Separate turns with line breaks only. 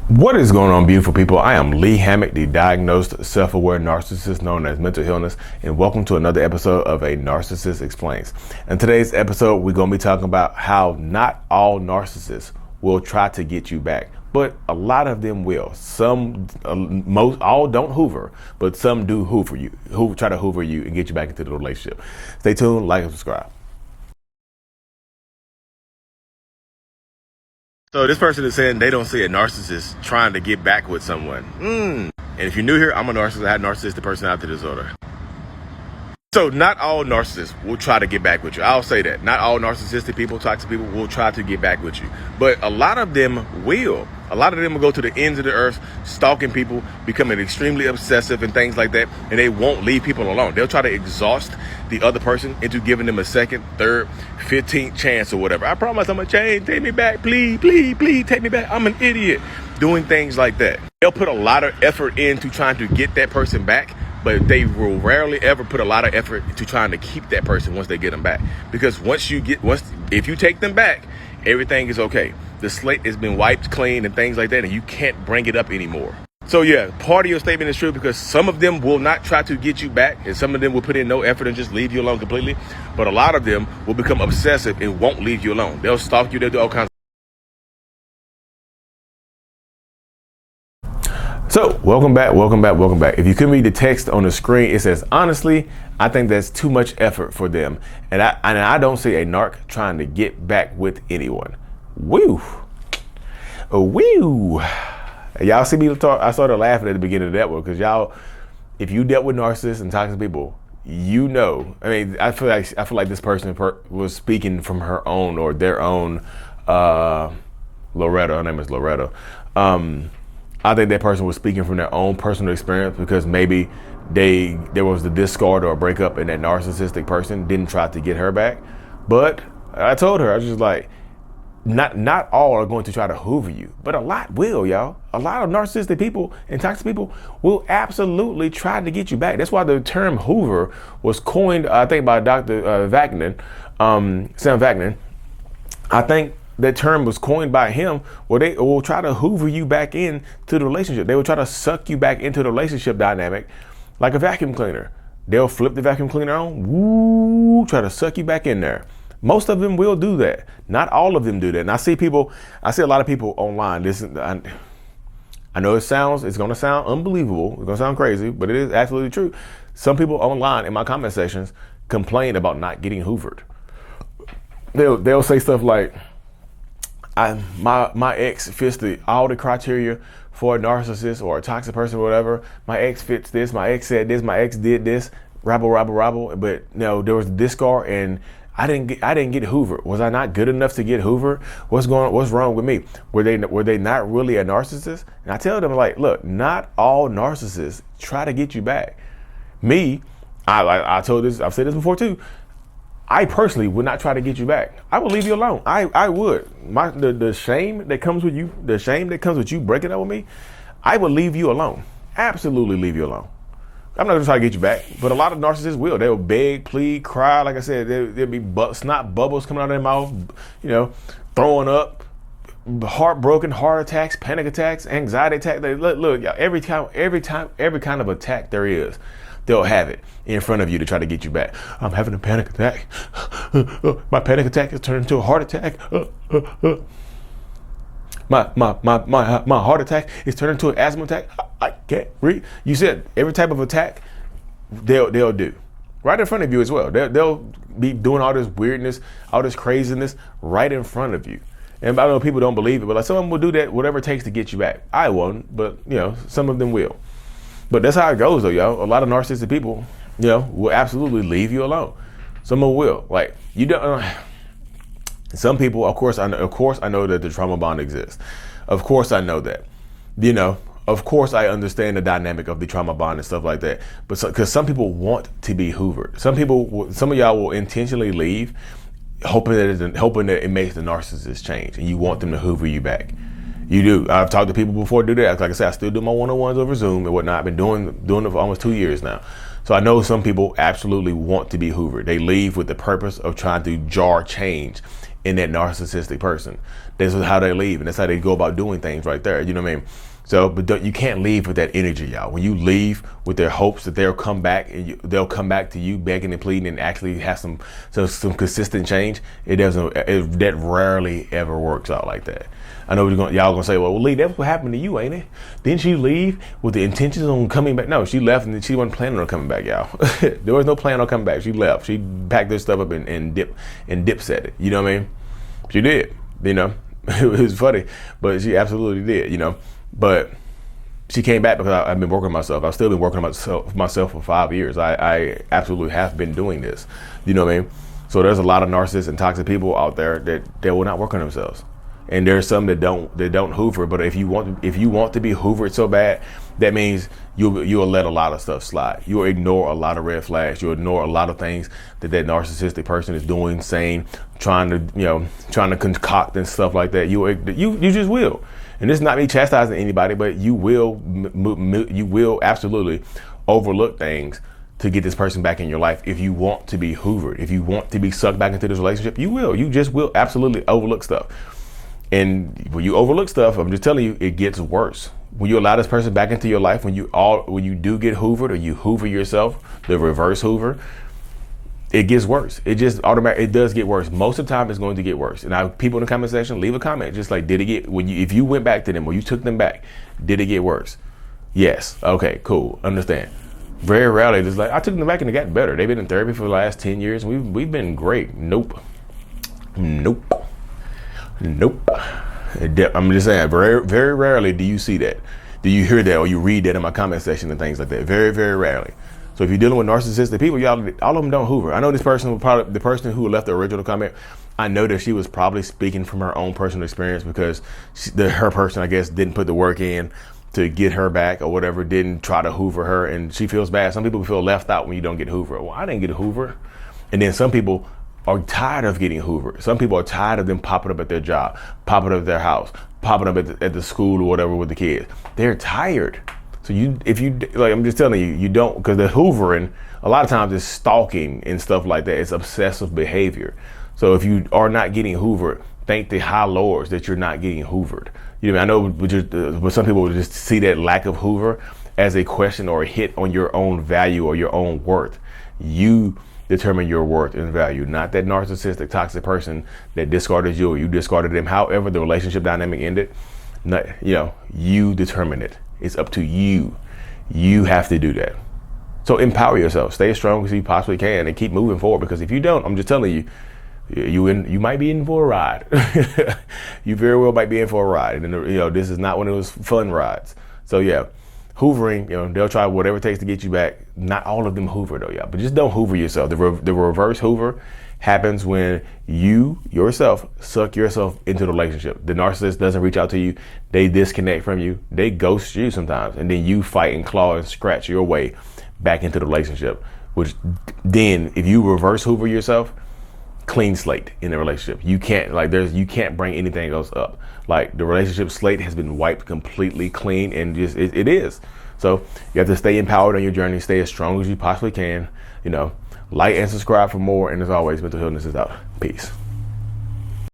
What is going on, beautiful people? I am Lee Hammock, the diagnosed self-aware narcissist known as mental illness, and welcome to another episode of A Narcissist Explains. In today's episode, we're going to be talking about how not all narcissists will try to get you back, but a lot of them will. Some, all don't hoover, but some do hoover you, who try to hoover you and get you back into the relationship. Stay tuned, like and subscribe. So this person is saying they don't see a narcissist trying to get back with someone. And if you're new here, I'm a narcissist. I have narcissistic personality disorder. So not all narcissists will try to get back with you. I'll say that. Not all narcissistic people, toxic people will try to get back with you. But a lot of them will. A lot of them will go to the ends of the earth, stalking people, becoming extremely obsessive and things like that. And they won't leave people alone. They'll try to exhaust the other person into giving them a second, third, 15th chance or whatever. I promise I'm going to change. Take me back. Please, please, please take me back. I'm an idiot. Doing things like that. They'll put a lot of effort into trying to get that person back, but they will rarely ever put a lot of effort into trying to keep that person once they get them back. Because if you take them back, everything is okay. The slate has been wiped clean and things like that, and you can't bring it up anymore. So yeah, part of your statement is true because some of them will not try to get you back, and some of them will put in no effort and just leave you alone completely. But a lot of them will become obsessive and won't leave you alone. They'll stalk you. They'll do all kinds. So welcome back. If you couldn't read the text on the screen, it says, honestly, I think that's too much effort for them. And I don't see a narc trying to get back with anyone. Woo. Woo. Y'all see me talk? I started laughing at the beginning of that one because y'all, if you dealt with narcissists and toxic people, you know. I mean, I feel like this person was speaking from her own or their own. Loretta, her name is Loretta. I think that person was speaking from their own personal experience because maybe there was the discard or a breakup and that narcissistic person didn't try to get her back. But I told her, I was just like, not all are going to try to hoover you, but a lot will, y'all. A lot of narcissistic people and toxic people will absolutely try to get you back. That's why the term hoover was coined, I think, by Dr. Sam Vaknin. I think that term was coined by him, where they will try to hoover you back into the relationship. They will try to suck you back into the relationship dynamic like a vacuum cleaner. They'll flip the vacuum cleaner on, try to suck you back in there. Most of them will do that. Not all of them do that. And I see a lot of people online. I know it's going to sound unbelievable. It's going to sound crazy, but it is absolutely true. Some people online in my comment sections complain about not getting hoovered. They'll say stuff like, my ex fits all the criteria for a narcissist or a toxic person or whatever. My ex fits this. My ex said this. My ex did this. Rabble. But no, there was a discard, and I didn't get hoovered. Was I not good enough to get hoovered? What's wrong with me? Were they not really a narcissist? And I tell them, like, look, not all narcissists try to get you back. Me, I told this. I've said this before too. I personally would not try to get you back. I would leave you alone. I would. The shame that comes with you breaking up with me, I would leave you alone. Absolutely leave you alone. I'm not gonna try to get you back, but a lot of narcissists will. They'll beg, plead, cry. Like I said, there'll be snot bubbles coming out of their mouth, throwing up, heartbroken, heart attacks, panic attacks, anxiety attacks. Look, y'all, every kind of attack there is, they'll have it in front of you to try to get you back. I'm having a panic attack. My panic attack has turned into a heart attack. My heart attack is turned into an asthma attack. I can't breathe. You said every type of attack they'll do right in front of you as well. They'll be doing all this weirdness, all this craziness right in front of you. And I know people don't believe it, but like some of them will do that, whatever it takes to get you back. I won't, but some of them will. But that's how it goes, though, y'all. A lot of narcissistic people, will absolutely leave you alone. Some of them will. Like, you don't. Some people, of course, I know that the trauma bond exists. Of course, I know that. Of course, I understand the dynamic of the trauma bond and stuff like that. But because some people want to be hoovered. Some of y'all will intentionally leave, hoping that it makes the narcissist change, and you want them to hoover you back. You do. I've talked to people before do that. Like I said, I still do my one-on-ones over Zoom and whatnot. I've been doing it for almost 2 years now. So I know some people absolutely want to be hoovered. They leave with the purpose of trying to jar change in that narcissistic person. This is how they leave, and that's how they go about doing things right there. You know what I mean? So, but you can't leave with that energy, y'all. When you leave with their hopes that they'll come back and they'll come back to you begging and pleading and actually have some consistent change, that rarely ever works out like that. I know y'all gonna say, well, Lee, that's what happened to you, ain't it? Didn't she leave with the intentions on coming back? No, she left and she wasn't planning on coming back, y'all. There was no plan on coming back. She left. She packed her stuff up and dip set it. You know what I mean? She did. You know, it was funny, but she absolutely did. You know. But she came back because I've been working on myself. I've still been working on myself for 5 years. I absolutely have been doing this. You know what I mean? So there's a lot of narcissists and toxic people out there that will not work on themselves. And there's some that don't hoover. But if you want to be hoovered so bad, that means you'll let a lot of stuff slide. You'll ignore a lot of red flags. You'll ignore a lot of things that narcissistic person is doing, saying, trying to concoct and stuff like that. You just will. And this is not me chastising anybody, but you will absolutely overlook things to get this person back in your life. If you want to be hoovered, if you want to be sucked back into this relationship, you just will absolutely overlook stuff. And when you overlook stuff, I'm just telling you, it gets worse. When you allow this person back into your life, when you do get hoovered or you hoover yourself, the reverse hoover, it gets worse. It just it does get worse. Most of the time it's going to get worse. And now people in the comment section, leave a comment. Just like, if you went back to them or you took them back, did it get worse? Yes. Okay, cool. Understand. Very rarely, it's like, I took them back and it got better. They've been in therapy for the last 10 years. We've been great. Nope. I'm just saying, very, very rarely do you see that. Do you hear that or you read that in my comment section and things like that? Very, very rarely. So if you're dealing with narcissistic people, y'all, all of them don't hoover. I know this person was probably the person who left the original comment. I know that she was probably speaking from her own personal experience because her person, I guess, didn't put the work in to get her back or whatever, didn't try to hoover her, and she feels bad. Some people feel left out when you don't get hoover. Well, I didn't get hoover. And then some people are tired of getting hoovered. Some people are tired of them popping up at their job, popping up at their house, popping up at the school or whatever with the kids. They're tired. So I'm just telling you, you don't, because the hoovering, a lot of times is stalking and stuff like that. It's obsessive behavior. So if you are not getting hoovered, thank the high lords that you're not getting hoovered. You know, I know, but some people would just see that lack of hoover as a question or a hit on your own value or your own worth. You determine your worth and value, not that narcissistic, toxic person that discarded you or you discarded them. However, the relationship dynamic ended, you determine it. It's up to you. You have to do that. So empower yourself. Stay as strong as you possibly can and keep moving forward. Because if you don't, I'm just telling you, you might be in for a ride. You very well might be in for a ride. And this is not one of those fun rides. So yeah, hoovering, they'll try whatever it takes to get you back. Not all of them hoover though, y'all. But just don't hoover yourself. The reverse hoover happens when you yourself suck yourself into the relationship. The narcissist doesn't reach out to you. They disconnect from you. They ghost you sometimes. And then you fight and claw and scratch your way back into the relationship. Which then, if you reverse hoover yourself, clean slate in the relationship. You can't bring anything else up. Like, the relationship slate has been wiped completely clean, and just it is. So you have to stay empowered on your journey. Stay as strong as you possibly can. Like and subscribe for more. And as always, mental illness is out. Peace.